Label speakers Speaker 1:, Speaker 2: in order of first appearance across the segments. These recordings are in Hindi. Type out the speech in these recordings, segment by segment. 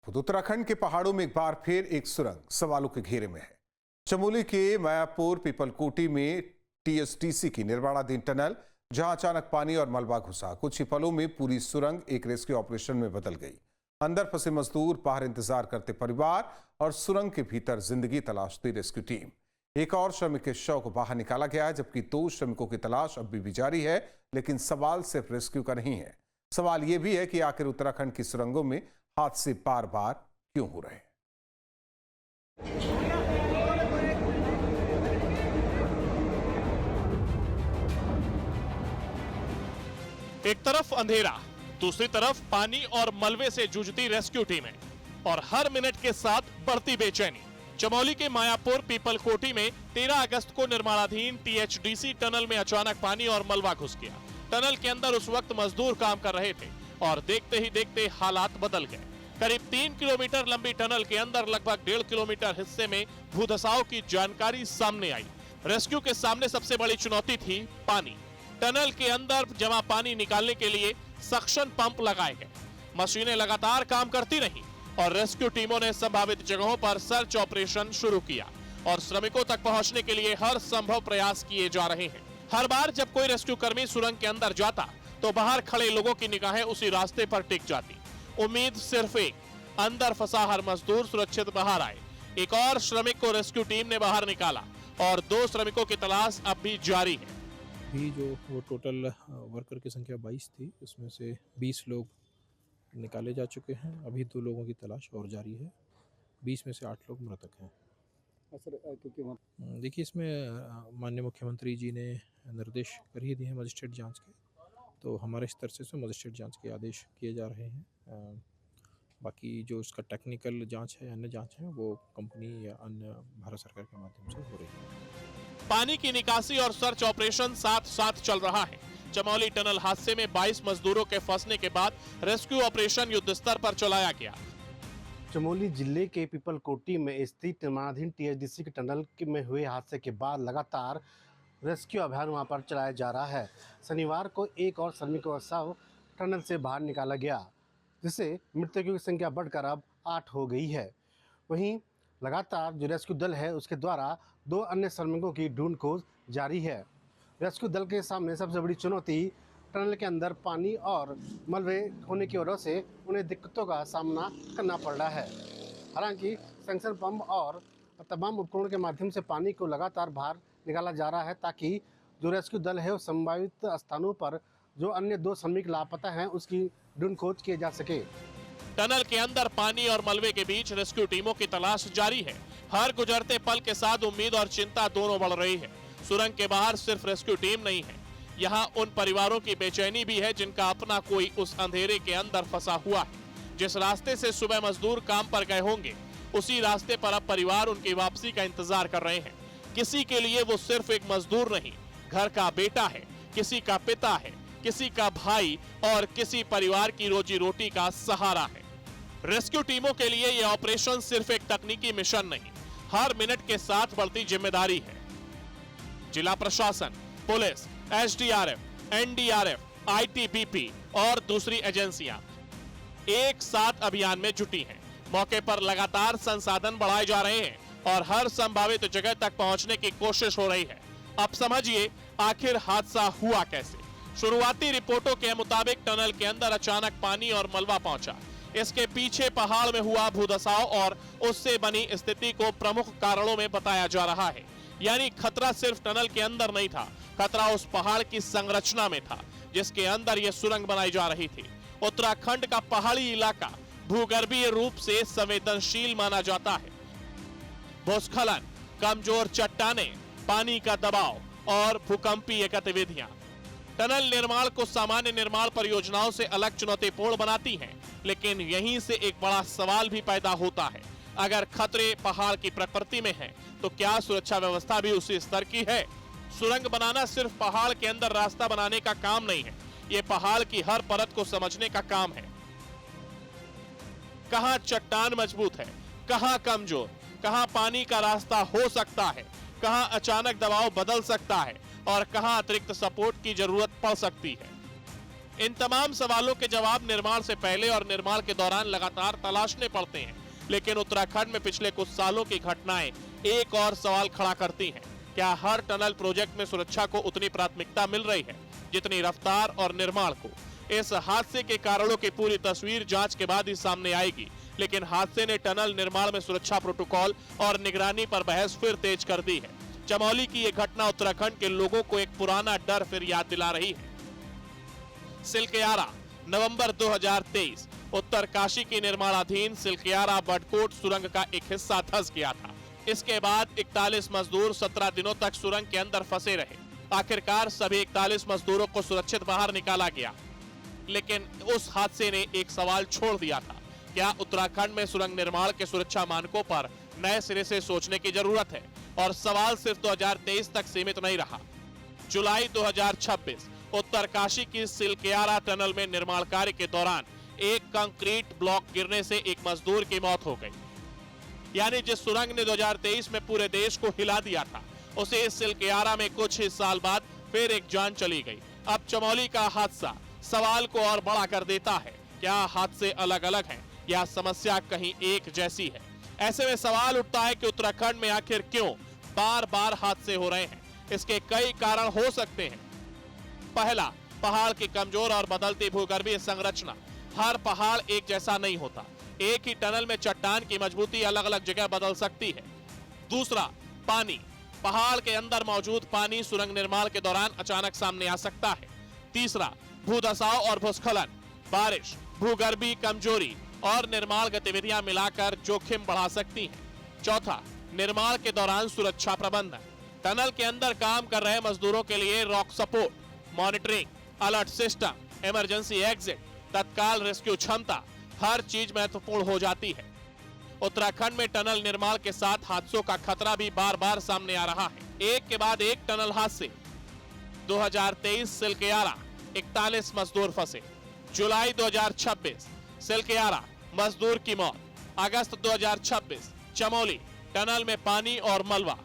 Speaker 1: उत्तराखंड के पहाड़ों में एक बार फिर एक सुरंग सवालों के घेरे में है। चमोली के मायापुर पीपलकोटी में टीएचडीसी की निर्माणाधीन टनल, जहां अचानक पानी और मलबा घुसा। कुछ ही पलों में पूरी सुरंग एक रेस्क्यू ऑपरेशन में बदल गई। अंदर फंसे मजदूर, बाहर इंतजार करते परिवार और सुरंग के भीतर जिंदगी तलाशती रेस्क्यू टीम। एक और श्रमिक के शव को बाहर निकाला गया है, जबकि 2 श्रमिकों की तलाश अब भी जारी है। लेकिन सवाल सिर्फ रेस्क्यू का नहीं है, सवाल यह भी है कि आखिर उत्तराखंड की सुरंगों में हादसे बार बार क्यों हो रहे हैं।
Speaker 2: एक तरफ अंधेरा, दूसरी तरफ पानी और मलबे से जूझती रेस्क्यू टीमें और हर मिनट के साथ बढ़ती बेचैनी। चमोली के मायापुर पीपलकोटी में 13 अगस्त को निर्माणाधीन टीएचडीसी टनल में अचानक पानी और मलबा घुस गया। टनल के अंदर उस वक्त मजदूर काम कर रहे थे और देखते ही देखते हालात बदल गए। करीब 3 किलोमीटर लंबी टनल के अंदर लगभग 1.5 किलोमीटर हिस्से में भूधसाव की जानकारी सामने आई। रेस्क्यू के सामने सबसे बड़ी चुनौती थी पानी। टनल के अंदर जमा पानी निकालने के लिए सक्शन पंप लगाए गए। मशीनें लगातार काम करती रहीं और रेस्क्यू टीमों ने संभावित जगहों पर सर्च ऑपरेशन शुरू किया और श्रमिकों तक पहुंचने के लिए हर संभव प्रयास किए जा रहे हैं। हर बार जब कोई रेस्क्यू कर्मी सुरंग के अंदर जाता तो बाहर खड़े लोगों की निगाहें उसी रास्ते पर टिक जाती। उम्मीद सिर्फ एक, अंदर फंसा हर मजदूर सुरक्षित बाहर आए। एक और श्रमिक को रेस्क्यू टीम ने बाहर निकाला और 2 श्रमिकों की तलाश अब भी जारी है।
Speaker 3: भी जो वो टोटल वर्कर की संख्या 22 थी, उसमें से 20 लोग निकाले जा चुके हैं। अभी 2 लोगों की तलाश और जारी है। 20 में से 8 लोग मृतक हैं।
Speaker 4: क्योंकि
Speaker 3: देखिए, इसमें माननीय मुख्यमंत्री जी ने निर्देश कर ही दिए हैं मजिस्ट्रेट जांच के, तो हमारे स्तर से मजिस्ट्रेट जांच के आदेश किए जा रहे हैं। बाकी जो उसका टेक्निकल जांच है, अन्य जांच है, वो कंपनी या अन्य भारत सरकार के माध्यम से हो रही है।
Speaker 2: पानी की निकासी और सर्च ऑपरेशन साथ साथ चल रहा है। चमोली टनल हादसे में 22 मजदूरों के फंसने के बाद रेस्क्यू ऑपरेशन युद्ध स्तर पर चलाया गया।
Speaker 4: चमोली जिले के पीपलकोटी में स्थित निर्माणाधीन टीएचडीसी के टनल में हुए हादसे के बाद लगातार रेस्क्यू अभियान वहां पर चलाया जा रहा है। शनिवार को एक और श्रमिक का शव टनल से बाहर निकाला गया, जिससे मृतकों की संख्या बढ़कर अब 8 हो गई है। वहीं लगातार जो रेस्क्यू दल है उसके द्वारा 2 अन्य श्रमिकों की ढूंढ खोज जारी है। रेस्क्यू दल के सामने सबसे बड़ी चुनौती टनल के अंदर पानी और मलबे होने की वजह से उन्हें दिक्कतों का सामना करना पड़ रहा है। हालांकि सक्शन पंप और तमाम उपकरणों के माध्यम से पानी को लगातार बाहर निकाला जा रहा है, ताकि जो रेस्क्यू दल है उस संभावित स्थानों पर जो अन्य 2 श्रमिक लापता हैं उसकी ढूंढ खोज किए जा सके।
Speaker 2: टनल के अंदर पानी और मलबे के बीच रेस्क्यू टीमों की तलाश जारी है। हर गुजरते पल के साथ उम्मीद और चिंता दोनों बढ़ रही है। सुरंग के बाहर सिर्फ रेस्क्यू टीम नहीं है, यहाँ उन परिवारों की बेचैनी भी है जिनका अपना कोई उस अंधेरे के अंदर फंसा हुआ है। जिस रास्ते से सुबह मजदूर काम पर गए होंगे, उसी रास्ते पर अब परिवार उनकी वापसी का इंतजार कर रहे हैं। किसी के लिए वो सिर्फ एक मजदूर नहीं, घर का बेटा है, किसी का पिता है, किसी का भाई और किसी परिवार की रोजी रोटी का सहारा है। रेस्क्यू टीमों के लिए यह ऑपरेशन सिर्फ एक तकनीकी मिशन नहीं, हर मिनट के साथ बढ़ती जिम्मेदारी है। जिला प्रशासन, पुलिस, एसडीआरएफ, एनडीआरएफ, आईटीबीपी और दूसरी एजेंसियां एक साथ अभियान में जुटी हैं। मौके पर लगातार संसाधन बढ़ाए जा रहे हैं और हर संभावित जगह तक पहुंचने की कोशिश हो रही है। अब समझिए आखिर हादसा हुआ कैसे। शुरुआती रिपोर्टों के मुताबिक टनल के अंदर अचानक पानी और मलबा पहुंचा। इसके पीछे पहाड़ में हुआ भूधसाव और उससे बनी स्थिति को प्रमुख कारणों में बताया जा रहा है। यानी खतरा सिर्फ टनल के अंदर नहीं था, खतरा उस पहाड़ की संरचना में था जिसके अंदर यह सुरंग बनाई जा रही थी। उत्तराखंड का पहाड़ी इलाका भूगर्भीय रूप से संवेदनशील माना जाता है। भूस्खलन, कमजोर चट्टानें, पानी का दबाव और भूकंपीय गतिविधियां टनल निर्माण को सामान्य निर्माण परियोजनाओं से अलग चुनौतीपूर्ण बनाती हैं। लेकिन यहीं से एक बड़ा सवाल भी पैदा होता है, अगर खतरे पहाड़ की प्रकृति में हैं, तो क्या सुरक्षा व्यवस्था भी उसी स्तर की है? सुरंग बनाना सिर्फ पहाड़ के अंदर रास्ता बनाने का काम नहीं है, ये पहाड़ की हर परत को समझने का काम है। कहां चट्टान मजबूत है, कहां कमजोर, कहां पानी का रास्ता हो सकता है, कहां अचानक दबाव बदल सकता है और कहां अतिरिक्त सपोर्ट की जरूरत पड़ सकती है। इन तमाम सवालों के जवाब निर्माण से पहले और निर्माण के दौरान लगातार तलाशने पड़ते हैं, लेकिन उत्तराखंड में पिछले कुछ सालों की घटनाएं एक और सवाल खड़ा करती हैं। क्या हर टनल प्रोजेक्ट में सुरक्षा को उतनी प्राथमिकता मिल रही है जितनी रफ्तार और निर्माण को? इस हादसे के कारणों की पूरी तस्वीर जांच के बाद ही सामने आएगी, लेकिन हादसे ने टनल निर्माण में सुरक्षा प्रोटोकॉल और निगरानी पर बहस फिर तेज कर दी है। चमोली की यह घटना उत्तराखंड के लोगों को एक पुराना डर फिर याद दिला रही है। सिलकेयारा, नवंबर 2023, उत्तरकाशी की निर्माणाधीन सिलकेयारा बडकोट सुरंग का एक हिस्सा धंस गया था। इसके बाद 41 मजदूर 17 दिनों तक सुरंग के अंदर फंसे रहे। आखिरकार सभी 41 मजदूरों को सुरक्षित बाहर निकाला गया, लेकिन उस हादसे ने एक सवाल छोड़ दिया था। क्या उत्तराखंड में सुरंग निर्माण के सुरक्षा मानकों पर नए सिरे से सोचने की जरूरत है? और सवाल सिर्फ 2023 तक सीमित नहीं रहा। जुलाई 2026, उत्तरकाशी की सिलकेयारा टनल में निर्माण कार्य के दौरान एक कंक्रीट ब्लॉक गिरने से एक मजदूर की मौत हो गई। यानी जिस सुरंग ने 2023 में पूरे देश को हिला दिया था, उसे इस सिलकेयारा में कुछ ही साल बाद फिर एक जान चली गई। अब चमोली का हादसा सवाल को और बड़ा कर देता है। क्या हादसे अलग अलग हैं या समस्या कहीं एक जैसी है? ऐसे में सवाल उठता है कि उत्तराखंड में आखिर क्यों बार बार हादसे हो रहे हैं? इसके कई कारण हो सकते हैं। पहला, पहाड़ की कमजोर और बदलती भूगर्भीय संरचना। हर पहाड़ एक जैसा नहीं होता। एक ही टनल में चट्टान की मजबूती अलग अलग जगह बदल सकती है। दूसरा, पानी। पहाड़ के अंदर मौजूद पानी सुरंग निर्माण के दौरान अचानक सामने आ सकता है। तीसरा, भूदसाव और भूस्खलन। बारिश, भूगर्भीय कमजोरी और निर्माण गतिविधियां मिलाकर जोखिम बढ़ा सकती हैं। चौथा, निर्माण के दौरान सुरक्षा प्रबंधन। टनल के अंदर काम कर रहे मजदूरों के लिए rock support, monitoring, alert system, emergency exit, तत्काल रेस्क्यू क्षमता, हर चीज महत्वपूर्ण हो जाती है। उत्तराखंड में टनल निर्माण के साथ हादसों का खतरा भी बार बार सामने आ रहा है। एक के बाद एक टनल हादसे। 2023 सिलकेयारा, 41 मजदूर फंसे। जुलाई 2026 सिलकेयारा, मजदूर की मौत। अगस्त 2026 चमोली, टनल में पानी और मलबा।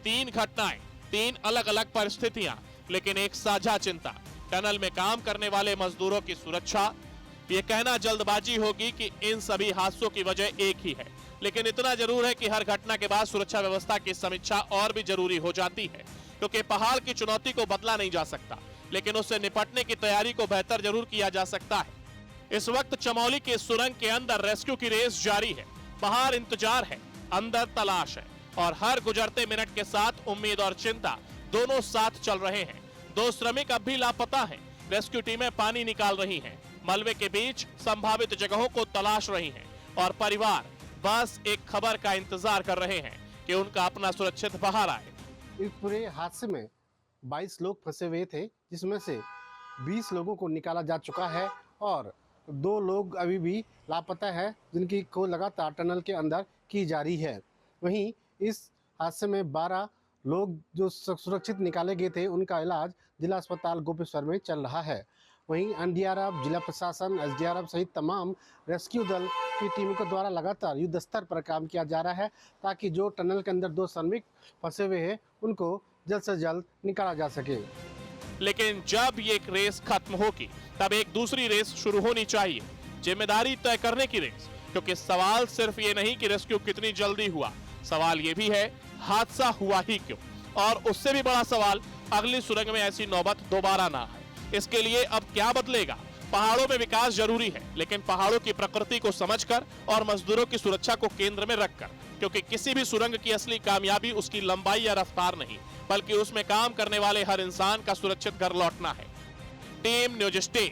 Speaker 2: 3 घटनाएं, 3 अलग अलग परिस्थितियां, लेकिन एक साझा चिंता, टनल में काम करने वाले मजदूरों की सुरक्षा। ये कहना जल्दबाजी होगी कि इन सभी हादसों की वजह एक ही है, लेकिन इतना जरूर है कि हर घटना के बाद सुरक्षा व्यवस्था की समीक्षा और भी जरूरी हो जाती है, क्योंकि पहाड़ की चुनौती को बदला नहीं जा सकता, लेकिन उससे निपटने की तैयारी को बेहतर जरूर किया जा सकता है। इस वक्त चमोली के सुरंग के अंदर रेस्क्यू की रेस जारी है। बाहर इंतजार है, अंदर तलाश है, और हर गुजरते मिनट के साथ उम्मीद और चिंता दोनों साथ चल रहे हैं। 2 श्रमिक अब भी लापता हैं। रेस्क्यू टीमें पानी निकाल रही हैं, मलबे के बीच संभावित जगहों को तलाश रही हैं, और परिवार बस एक खबर का इंतजार कर रहे हैं कि उनका अपना सुरक्षित बाहर आए।
Speaker 4: इस पूरे हादसे में 22 लोग फंसे हुए थे, जिसमें से 20 लोगों को निकाला जा चुका है और 2 लोग अभी भी लापता है, जिनकी को लगातार टनल के अंदर की जा रही है। वहीं इस हादसे में 12 लोग जो सुरक्षित निकाले गए थे, उनका इलाज जिला अस्पताल गोपेश्वर में चल रहा है। वहीं एनडीआरएफ, जिला प्रशासन, एसडीआरएफ सहित तमाम रेस्क्यू दल की टीमों के द्वारा लगातार युद्ध स्तर पर काम किया जा रहा है, ताकि जो टनल के अंदर 2 श्रमिक फंसे हुए हैं, उनको जल्द से जल्द निकाला जा सके।
Speaker 2: लेकिन जब ये रेस खत्म होगी, तब एक दूसरी रेस शुरू होनी चाहिए, जिम्मेदारी तय करने की रेस। क्योंकि सवाल सिर्फ ये नहीं कि रेस्क्यू कितनी जल्दी हुआ, सवाल ये भी है हादसा हुआ ही क्यों। और उससे भी बड़ा सवाल, अगली सुरंग में ऐसी नौबत दोबारा ना आए। इसके लिए अब क्या बदलेगा? पहाड़ों में विकास जरूरी है, लेकिन पहाड़ों की प्रकृति को समझकर और मजदूरों की सुरक्षा को केंद्र में रखकर, क्योंकि किसी भी सुरंग की असली कामयाबी उसकी लंबाई या रफ्तार नहीं, बल्कि उसमें काम करने वाले हर इंसान का सुरक्षित घर लौटना है। Team news stay